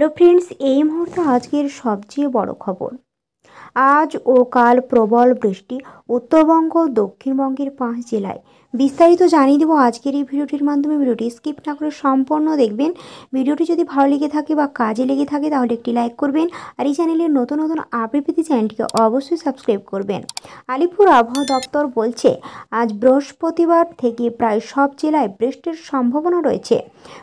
Hello friends, এই মুহূর্তে আজকের সবচেয়ে বড় খবর। আজ ও কাল প্রবল বৃষ্টি উত্তরবঙ্গ দক্ষিণবঙ্গের 5 জেলায়। বিস্তারিত জানিয়ে দেবো আজকের এই ভিডিওটির মাধ্যমে। ভিডিওটি স্কিপ না করে সম্পূর্ণ দেখবেন। ভিডিওটি যদি ভালো লেগে থাকে বা কাজে লেগে থাকে তাহলে একটি লাইক করবেন, আর এই চ্যানেলের নতুন নতুন আপডেট পেতে চ্যানেলটিকে অবশ্যই সাবস্ক্রাইব করবেন। আলিপুর আবহাওয়া দপ্তর বলছে আজ বৃহস্পতিবার থেকে প্রায় সব জেলায় বৃষ্টির সম্ভাবনা রয়েছে।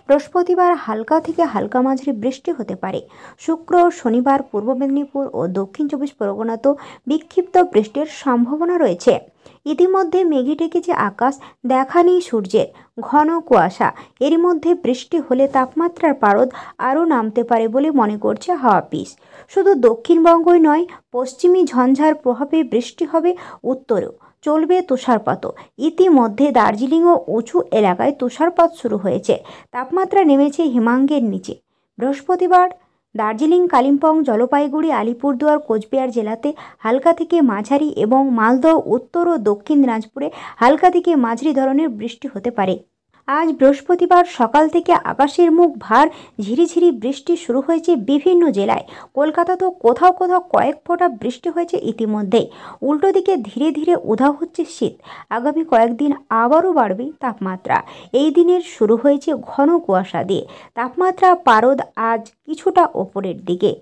বৃহস্পতিবার হালকা থেকে হালকা মাঝারি বৃষ্টি হতে পারে। শুক্র ও শনিবার পূর্ব মেদিনীপুর ও দক্ষিণ 24 পরগনাতেও বিক্ষিপ্ত বৃষ্টির সম্ভাবনা রয়েছে। ইতিমধ্যে মেঘে ঢেকেছে আকাশ, দেখা নেই সূর্যের, ঘন কুয়াশা। এরই মধ্যে বৃষ্টি হলে তাপমাত্রার পারদ আরও নামতে পারে বলে মনে করছে হাওয়া অফিস। শুধু দক্ষিণবঙ্গই নয়, পশ্চিমী ঝঞ্ঝার প্রভাবে বৃষ্টি হবে উত্তরেও, চলবে তুষারপাতও। ইতিমধ্যে দার্জিলিং ও উঁচু এলাকায় তুষারপাত শুরু হয়েছে। তাপমাত্রা নেমেছে হিমাঙ্গের নিচে। বৃহস্পতিবার দার্জিলিং, কালিম্পং, জলপাইগুড়ি, আলিপুরদুয়ার, কোচবিহার জেলাতে হালকা থেকে মাঝারি এবং মালদহ, উত্তর ও দক্ষিণ দিনাজপুরে হালকা থেকে মাঝারি ধরনের বৃষ্টি হতে পারে। আজ বৃহস্পতিবার সকাল থেকে আকাশের মুখ ভার ঝিরিঝিরি বৃষ্টি শুরু হয়েছে বিভিন্ন জেলায়। কলকাতাতেও কোথাও কোথাও কয়েক ফোঁটা বৃষ্টি হয়েছে ইতিমধ্যেই। উল্টো দিকে ধীরে ধীরে উধাও হচ্ছে শীত। আগামী কয়েকদিন আবারও বাড়বে তাপমাত্রা। এই দিনের শুরু হয়েছে ঘন কুয়াশা দিয়ে। তাপমাত্রা পারদ আজ কিছুটা ওপরের দিকে।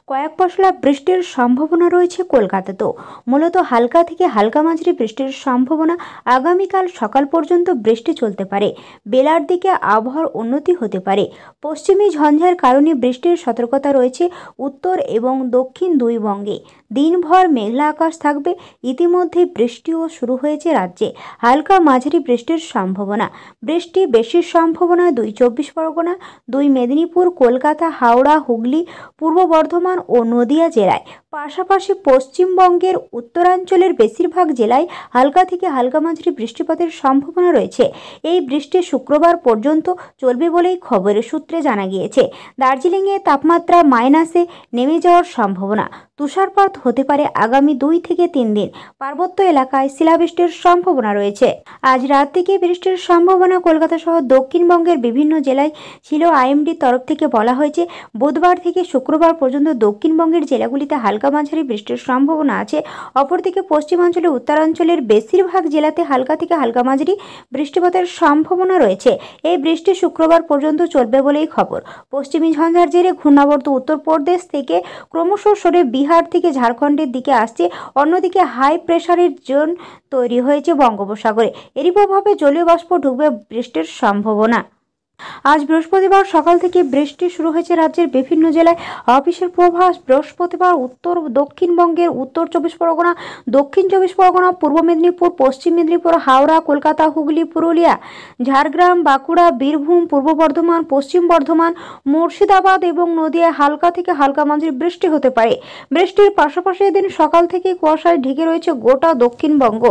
কয়েক পশলা বৃষ্টির সম্ভাবনা রয়েছে কলকাতাতেও। মূলত হালকা থেকে হালকা মাঝারি বৃষ্টির সম্ভাবনা। আগামীকাল সকাল পর্যন্ত বৃষ্টি চলতে পারে। বেলার দিকে আবহাওয়ার উন্নতি হতে পারে। পশ্চিমী ঝঞ্ঝার কারণে বৃষ্টির সতর্কতা রয়েছে উত্তর এবং দক্ষিণ দুই বঙ্গে। দিনভর মেঘলা আকাশ থাকবে। ইতিমধ্যে বৃষ্টিও শুরু হয়েছে রাজ্যে। হালকা মাঝারি বৃষ্টির সম্ভাবনা। বৃষ্টি বেশির সম্ভাবনা 2 24 পরগনা, 2 মেদিনীপুর, কলকাতা, হাওড়া, হুগলি, পূর্ব বর্ধমান ও নদিয়া জেলায়। পাশাপাশি পশ্চিমবঙ্গের উত্তরাঞ্চলের বেশিরভাগ জেলায় হালকা থেকে হালকা মাঝারি বৃষ্টিপাতের সম্ভাবনা রয়েছে। এই বৃষ্টি শুক্রবার পর্যন্ত চলবে বলেই খবরের সূত্রে জানা গিয়েছে। দার্জিলিংয়ে তাপমাত্রা মাইনাসে নেমে যাওয়ার সম্ভাবনা। তুষারপাত হতে পারে আগামী 2 থেকে 3 দিন। পার্বত্য এলাকায় শিলাবৃষ্টির সম্ভাবনা রয়েছে। আজ রাত থেকে বৃষ্টির সম্ভাবনা কলকাতা সহ দক্ষিণবঙ্গের বিভিন্ন জেলায় ছিল। আইএমডির তরফ থেকে বলা হয়েছে বুধবার থেকে শুক্রবার পর্যন্ত দক্ষিণবঙ্গের জেলাগুলিতে হালকা মাঝারি বৃষ্টির সম্ভাবনা আছে। অপরদিকে পশ্চিমাঞ্চলে উত্তরাঞ্চলের বেশিরভাগ জেলাতে হালকা থেকে হালকা মাঝারি বৃষ্টিপাতের সম্ভাবনা রয়েছে। এই বৃষ্টি শুক্রবার পর্যন্ত চলবে বলেই খবর। পশ্চিমী ঝঞ্ঝার জেরে ঘূর্ণাবর্ত উত্তরপ্রদেশ থেকে ক্রমশ সরে বিহার থেকে ঝাড়খণ্ডের দিকে আসছে। অন্যদিকে হাই প্রেশারের জোন তৈরি হয়েছে বঙ্গোপসাগরে। এরই প্রভাবে জলীয় বাষ্প ঢুকবে, বৃষ্টির সম্ভাবনা। আজ বৃহস্পতিবার সকাল থেকে বৃষ্টি শুরু হয়েছে রাজ্যের বিভিন্ন জেলায়। অফিসের প্রভাস বৃহস্পতিবার উত্তর দক্ষিণবঙ্গের উত্তর 24 পরগনা, দক্ষিণ 24 পরগনা, পূর্ব মেদিনীপুর, পশ্চিম মেদিনীপুর, হাওড়া, কলকাতা, হুগলি, পুরুলিয়া, ঝাড়গ্রাম, বাঁকুড়া, বীরভূম, পূর্ব বর্ধমান, পশ্চিম বর্ধমান, মুর্শিদাবাদ এবং নদিয়ায় হালকা থেকে হালকা মাঝারি বৃষ্টি হতে পারে। বৃষ্টির পাশাপাশি এদিন সকাল থেকে কুয়াশায় ঢেকে রয়েছে গোটা দক্ষিণবঙ্গ।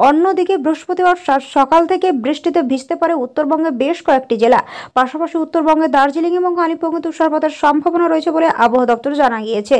অন্যদিকে বৃহস্পতিবার সকাল থেকে বৃষ্টিতে ভিজতে পারে উত্তরবঙ্গের বেশ কয়েকটি জেলা। পাশাপাশি উত্তরবঙ্গে দার্জিলিং এবং কালিম্পংয়ে তুষারপাতের সম্ভাবনা রয়েছে বলে আবহাওয়া দপ্তর জানা গিয়েছে।